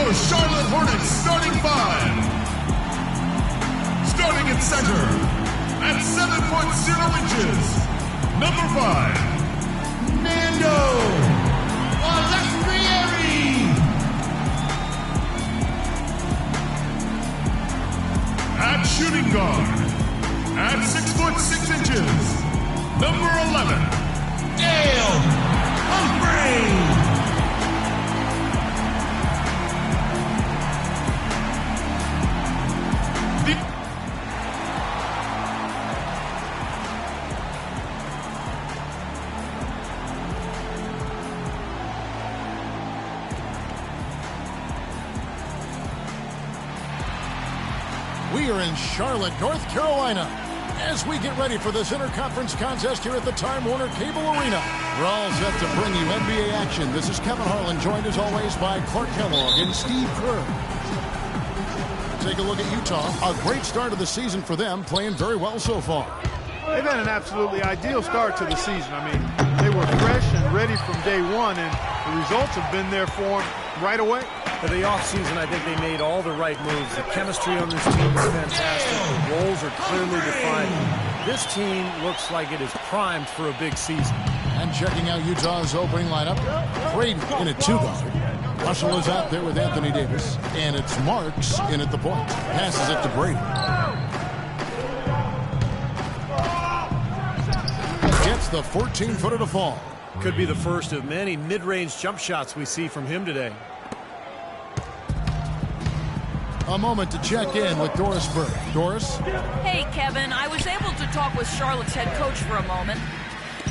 your Charlotte Hornets starting five. Starting at center, at 7'0" inches, number 5, Nando Alastrieri. At shooting guard, at 6'6" inches, number 11, Dale Humphrey. We are in Charlotte, North Carolina, as we get ready for this interconference contest here at the Time Warner Cable Arena. We're all set to bring you NBA action. This is Kevin Harlan, joined as always by Clark Kellogg and Steve Kerr. Take a look at Utah. A great start of the season for them, playing very well so far. They've had an absolutely ideal start to the season. I mean, they were fresh and ready from day one, and the results have been there for them right away. For the offseason, I think they made all the right moves. The chemistry on this team is fantastic. The roles are clearly defined. This team looks like it is primed for a big season. And checking out Utah's opening lineup, Brady in at 2-guard. Russell is out there with Anthony Davis, and it's Marks in at the point. Passes it to Brady. Gets the 14-footer to fall. Could be the first of many mid-range jump shots we see from him today. A moment to check in with Doris Burke. Doris? Hey, Kevin. I was able to talk with Charlotte's head coach for a moment.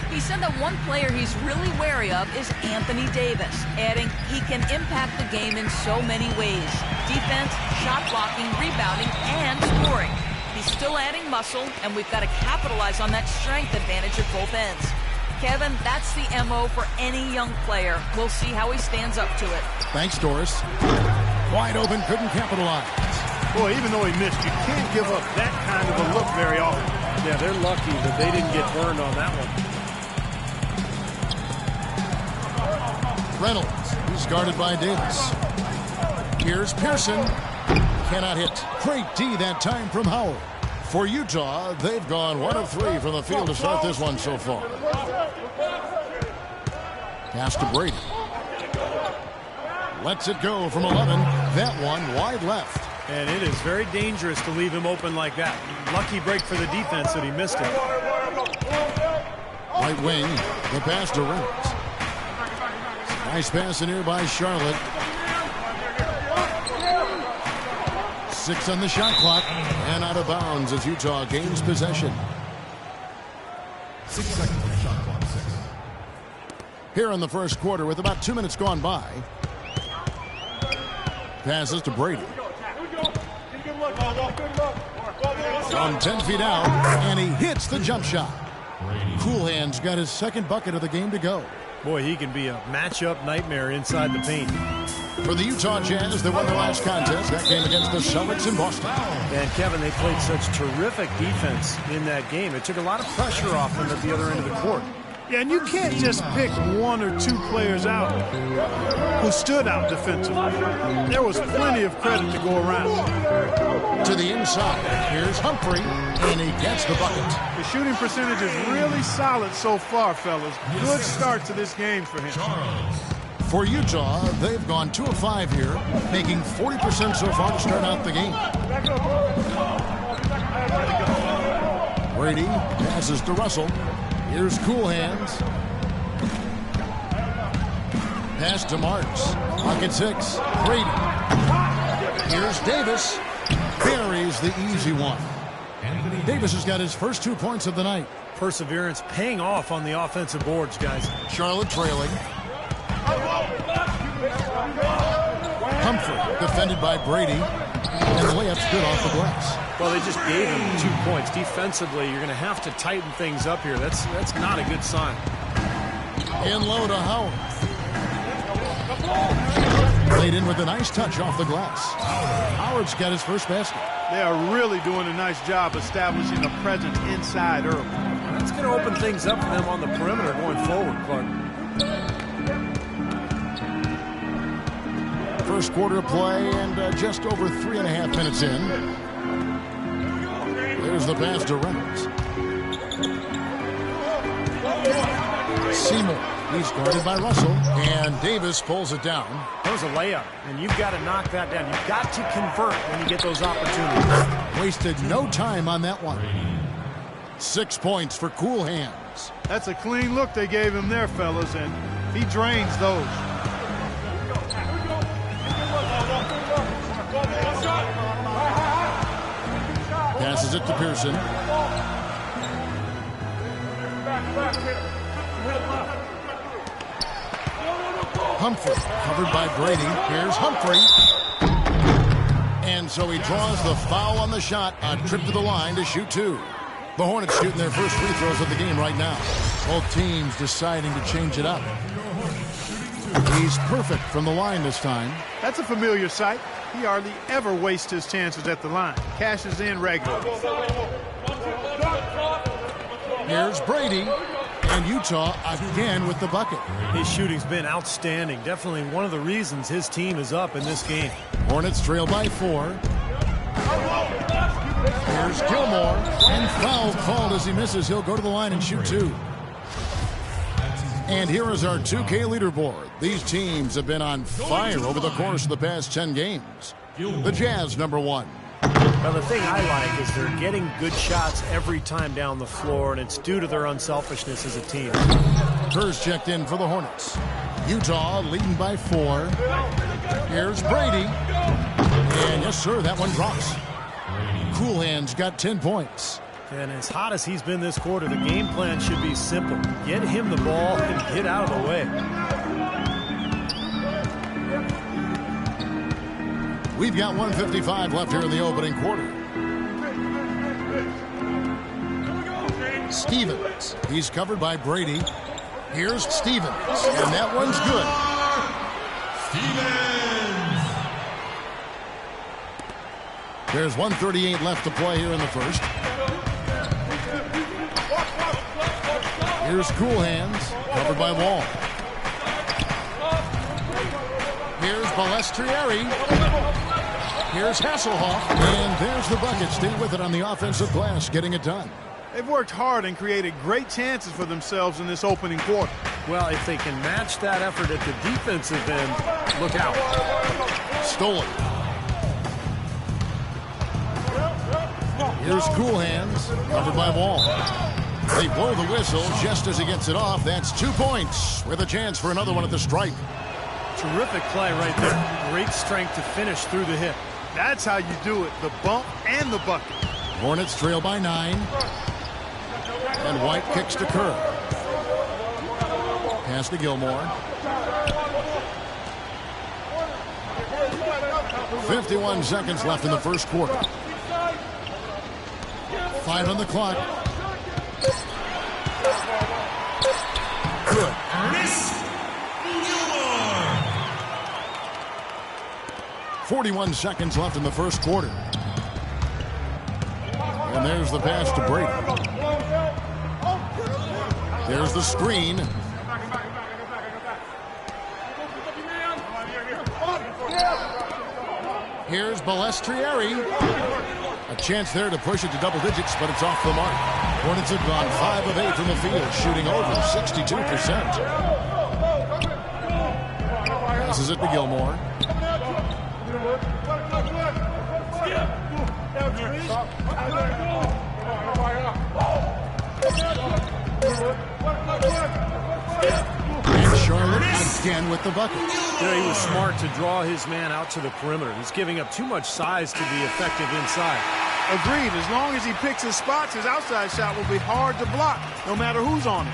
He said that one player he's really wary of is Anthony Davis, adding he can impact the game in so many ways. Defense, shot blocking, rebounding, and scoring. He's still adding muscle, and we've got to capitalize on that strength advantage at both ends. Kevin, that's the MO for any young player. We'll see how he stands up to it. Thanks, Doris. Wide open, couldn't capitalize. Boy, even though he missed, you can't give up that kind of a look very often. Yeah, they're lucky that they didn't get burned on that one. Reynolds, he's guarded by Davis. Here's Pearson. Cannot hit. Great D that time from Howard. For Utah, they've gone 1 of 3 from the field to start this one so far. Pass to Brady. Lets it go from 11. That one wide left. And it is very dangerous to leave him open like that. Lucky break for the defense that he missed it. Right wing, the pass to Reynolds. Nice pass in here by Charlotte. 6 on the shot clock, and out of bounds as Utah gains possession. 6 seconds on the shot clock, 6. Here in the first quarter with about 2 minutes gone by. Passes to Brady. From 10 feet out, and he hits the jump shot. Coolhand's got his second bucket of the game to go. Boy, he can be a matchup nightmare inside the paint. For the Utah Jazz, they won their last contest. That game against the Celtics in Boston. And Kevin, they played such terrific defense in that game. It took a lot of pressure off them at the other end of the court. Yeah, and you can't just pick 1 or 2 players out who stood out defensively. There was plenty of credit to go around. To the inside, here's Humphrey, and he gets the bucket. The shooting percentage is really solid so far, fellas. Good start to this game for him. For Utah, they've gone 2 of 5 here, making 40% so far to start out the game. Brady passes to Russell. Here's Coolhands. Pass to Marks. Pocket 6. Brady. Here's Davis. Buries the easy one. Davis has got his first 2 points of the night. Perseverance paying off on the offensive boards, guys. Charlotte trailing. Humphrey defended by Brady. And the layup's good off the glass. Well, they just gave him 2 points. Defensively, you're going to have to tighten things up here. That's not a good sign. In low to Howard. Laid in with a nice touch off the glass. Howard's got his first basket. They are really doing a nice job establishing a presence inside early. That's going to open things up for them on the perimeter going forward, Clark. For first quarter of play and just over 3.5 minutes in. There's the pass to Reynolds. Seymour. He's guarded by Russell. And Davis pulls it down. That was a layup, and you've got to knock that down. You've got to convert when you get those opportunities. Wasted no time on that one. 6 points for Cool Hands. That's a clean look they gave him there, fellas, and he drains those. Passes it to Pearson. Humphrey covered by Brady. Here's Humphrey. And so he draws the foul on the shot. A trip to the line to shoot two. The Hornets shooting their first free throws of the game right now. Both teams deciding to change it up. He's perfect from the line this time. That's a familiar sight. He hardly ever wastes his chances at the line. Cashes in regularly. Here's Brady. And Utah again with the bucket. His shooting's been outstanding. Definitely one of the reasons his team is up in this game. Hornets trail by 4. Here's Gilmore. And foul called as he misses. He'll go to the line and shoot two. And here is our 2K leaderboard. These teams have been on fire over the course of the past 10 games. The Jazz, number 1. Well, the thing I like is they're getting good shots every time down the floor, and it's due to their unselfishness as a team. Kerr's checked in for the Hornets. Utah leading by 4. Here's Brady. And yes, sir, that one drops. Cool Hands got 10 points. And as hot as he's been this quarter, the game plan should be simple. Get him the ball and get out of the way. We've got 1:55 left here in the opening quarter. Stevens. He's covered by Brady. Here's Stevens. And that one's good. Stevens. There's 1:38 left to play here in the first. Here's Cool Hands. Covered by Wall. Here's Balestrieri. Here's Hasselhoff. And there's the bucket. Stay with it on the offensive glass, getting it done. They've worked hard and created great chances for themselves in this opening quarter. Well, if they can match that effort at the defensive end, look out. Stolen. Here's Cool Hands. Covered by Wall. They blow the whistle just as he gets it off. That's 2 points with a chance for another one at the stripe. Terrific play right there. Great strength to finish through the hip. That's how you do it, the bump and the bucket. Hornets trail by 9. And White kicks to Kerr. Pass to Gilmore. 51 seconds left in the first quarter. 5 on the clock. Good. 41 seconds left in the first quarter. And there's the pass to Brady. There's the screen. Here's Balestrieri. A chance there to push it to double digits, but it's off the mark. Hornets have gone 5 of 8 from the field, shooting over 62%. Passes it to Gilmore. And Charlotte again with the bucket. You know, he was smart to draw his man out to the perimeter. He's giving up too much size to be effective inside. Agreed. As long as he picks his spots, his outside shot will be hard to block, no matter who's on it.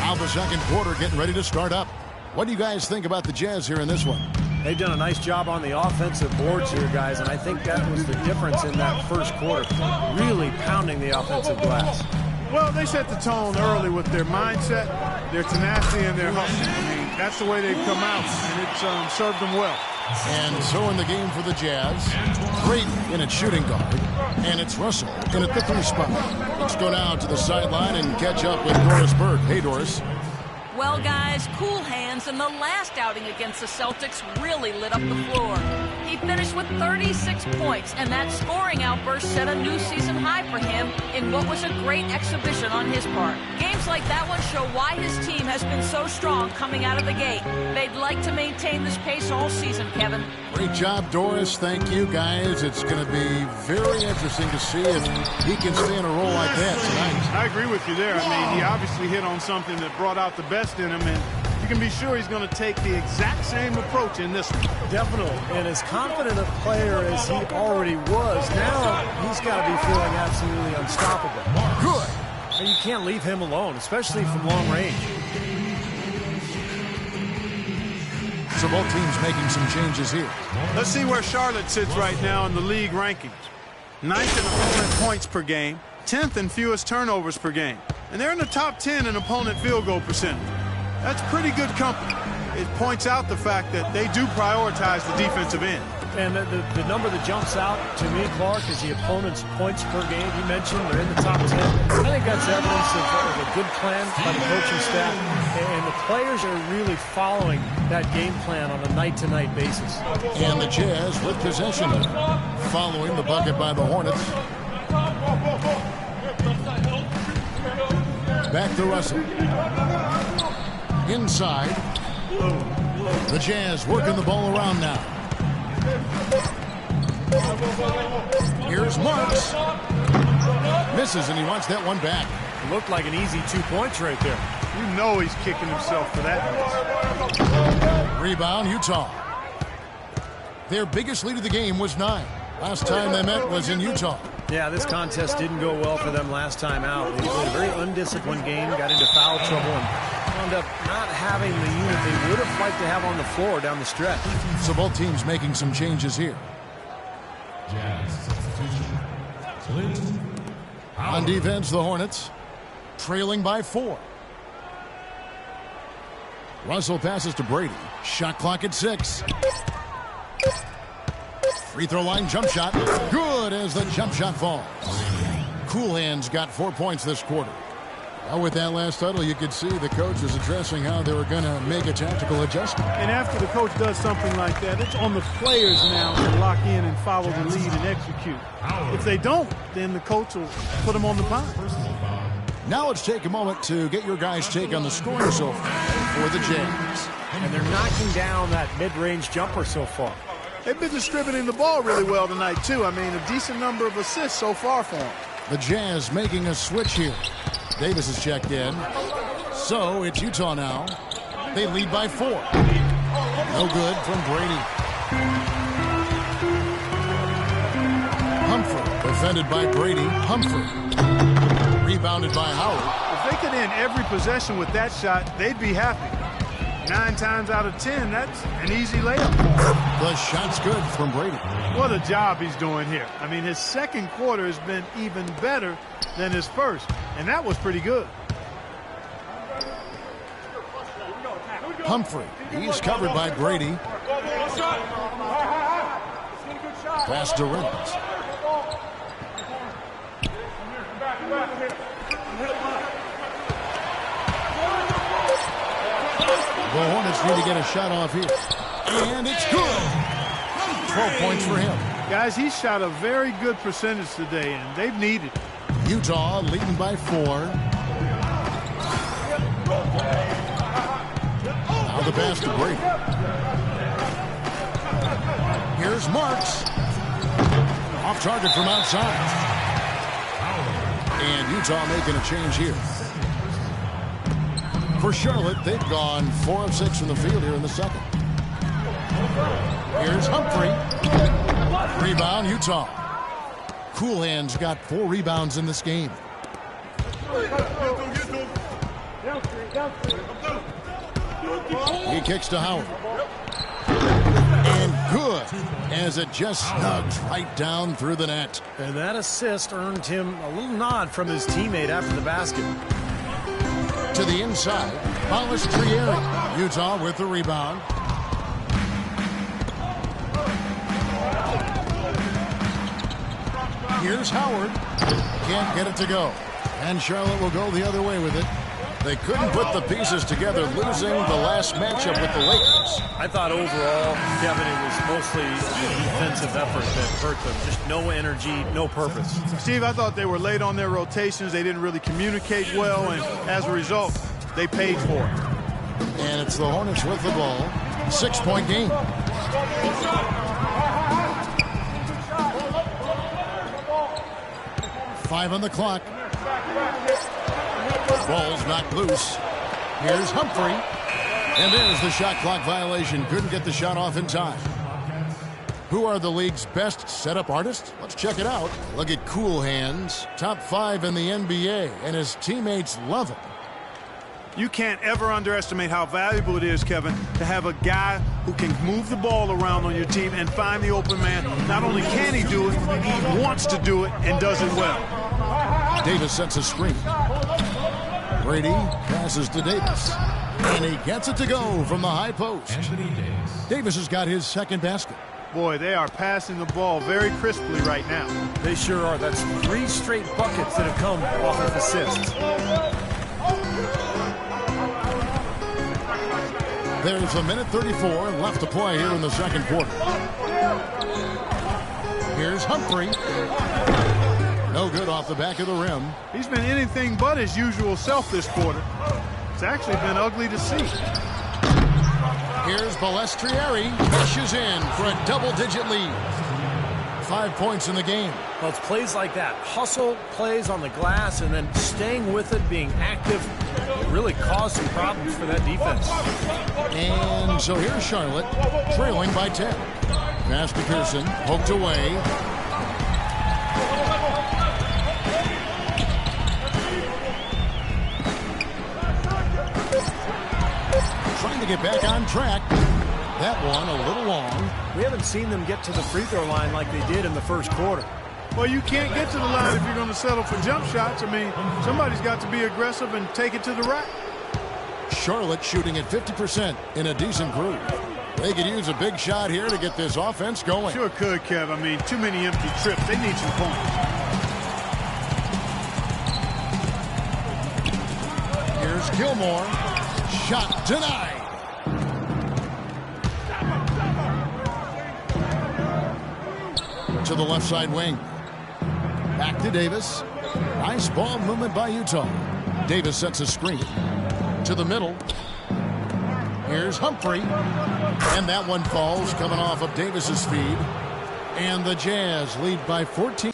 Now the second quarter getting ready to start up. What do you guys think about the Jazz here in this one? They've done a nice job on the offensive boards here, guys, and I think that was the difference in that first quarter. Really pounding the offensive glass. Well, they set the tone early with their mindset, their tenacity, and their hustle. I mean, that's the way they've come out, and it's served them well. And so in the game for the Jazz, Brady in at shooting guard, and it's Russell in at the 3 spot. Let's go down to the sideline and catch up with Doris Burke. Hey, Doris. Well, guys, cool hands in the last outing against the Celtics really lit up the floor. He finished with 36 points, and that scoring outburst set a new season high for him in what was a great exhibition on his part. Games like that one show why his team has been so strong coming out of the gate. They'd like to maintain this pace all season, Kevin. Great job, Doris. Thank you, guys. It's going to be very interesting to see if he can stay in a role like that tonight. I agree with you there. I mean, he obviously hit on something that brought out the best in him, and you can be sure he's going to take the exact same approach in this one. Definitely. And as confident a player as he already was, now he's got to be feeling absolutely unstoppable. Good. And you can't leave him alone, especially from long range. So both teams making some changes here. Let's see where Charlotte sits right now in the league rankings. 9th in opponent points per game, 10th in fewest turnovers per game. And they're in the top 10 in opponent field goal percentage. That's pretty good company. It points out the fact that they do prioritize the defensive end. And the number that jumps out to me, Clark, is the opponent's points per game. You mentioned they're in the top 10. I think that's evidence of a good plan by the coaching staff. And the players are really following that game plan on a night-to-night basis. And the Jazz with possession, following the bucket by the Hornets. Back to Russell. Inside. The Jazz working the ball around now. Here's Marks. Misses, and he wants that one back. It looked like an easy 2 points right there. You know he's kicking himself for that. Rebound, Utah. Their biggest lead of the game was 9. Last time they met was in Utah. Yeah, this contest didn't go well for them last time out. They played a very undisciplined game, got into foul trouble, and wound up not having the unit they would have liked to have on the floor down the stretch. So both teams making some changes here. Jazz substitution. On defense, the Hornets trailing by 4. Russell passes to Brady. Shot clock at 6. Free throw line jump shot. Good as the jump shot falls. Cool Hands got 4 points this quarter. Well, with that last huddle, you could see the coach was addressing how they were going to make a tactical adjustment. And after the coach does something like that, it's on the players now to lock in and follow the lead and execute. If they don't, then the coach will put them on the pine. Now let's take a moment to get your guys' take on the scoring so far for the Jazz. And they're knocking down that mid-range jumper so far. They've been distributing the ball really well tonight, too. I mean, a decent number of assists so far for them. The Jazz making a switch here. Davis is checked in. So it's Utah now. They lead by 4. No good from Brady. Humphrey defended by Brady. Humphrey rebounded by Howard. If they could end every possession with that shot, they'd be happy. 9 times out of 10, that's an easy layup. The shot's good from Brady. What a job he's doing here. I mean, his second quarter has been even better than his first, and that was pretty good. Humphrey, he's covered by Brady. Pass to Reynolds. The Hornets need to get a shot off here. And it's good. 12 points for him. Guys, he shot a very good percentage today, and they've needed it. Utah leading by 4. Now the pass to Brady. Here's Marks. Off target from outside. And Utah making a change here. For Charlotte, they've gone 4 of 6 from the field here in the second. Here's Humphrey. Rebound, Utah. Cool Hands got 4 rebounds in this game. He kicks to Howard. And good, as it just snugs right down through the net. And that assist earned him a little nod from his teammate after the basket. To the inside, Balastrieri. Utah with the rebound. Here's Howard. Can't get it to go. And Charlotte will go the other way with it. They couldn't put the pieces together, losing the last matchup with the Lakers. I thought overall, Kevin, it was mostly the defensive effort that hurt them. Just no energy, no purpose. Steve, I thought they were late on their rotations. They didn't really communicate well, and as a result, they paid for it. And it's the Hornets with the ball. 6-point game. Five on the clock. Ball's knocked loose. Here's Humphrey. And there's the shot clock violation. Couldn't get the shot off in time. Who are the league's best setup artists? Let's check it out. Look at Cool Hands. Top 5 in the NBA. And his teammates love him. You can't ever underestimate how valuable it is, Kevin, to have a guy who can move the ball around on your team and find the open man. Not only can he do it, he wants to do it and does it well. Davis sets a screen. Brady passes to Davis. And he gets it to go from the high post. Anthony Davis. Davis has got his second basket. Boy, they are passing the ball very crisply right now. They sure are. That's 3 straight buckets that have come off of assists. There's 1:34 left to play here in the second quarter. Here's Humphrey. No good off the back of the rim. He's been anything but his usual self this quarter. It's actually been ugly to see. Here's Balestrieri. Pushes in for a double-digit lead. 5 points in the game. Well, it's plays like that. Hustle plays on the glass and then staying with it, being active, really caused some problems for that defense. And so here's Charlotte, trailing by 10. Pass to Pearson, poked away. Trying to get back on track. That one a little long. We haven't seen them get to the free throw line like they did in the first quarter. Well, you can't get to the line if you're going to settle for jump shots. I mean, somebody's got to be aggressive and take it to the rack. Charlotte shooting at 50% in a decent groove. They could use a big shot here to get this offense going. Sure could, Kev. I mean, too many empty trips. They need some points. Here's Gilmore. Shot denied. To the left side wing. Back to Davis. Nice ball movement by Utah. Davis sets a screen. To the middle. Here's Humphrey. And that one falls coming off of Davis's feed. And the Jazz lead by 14.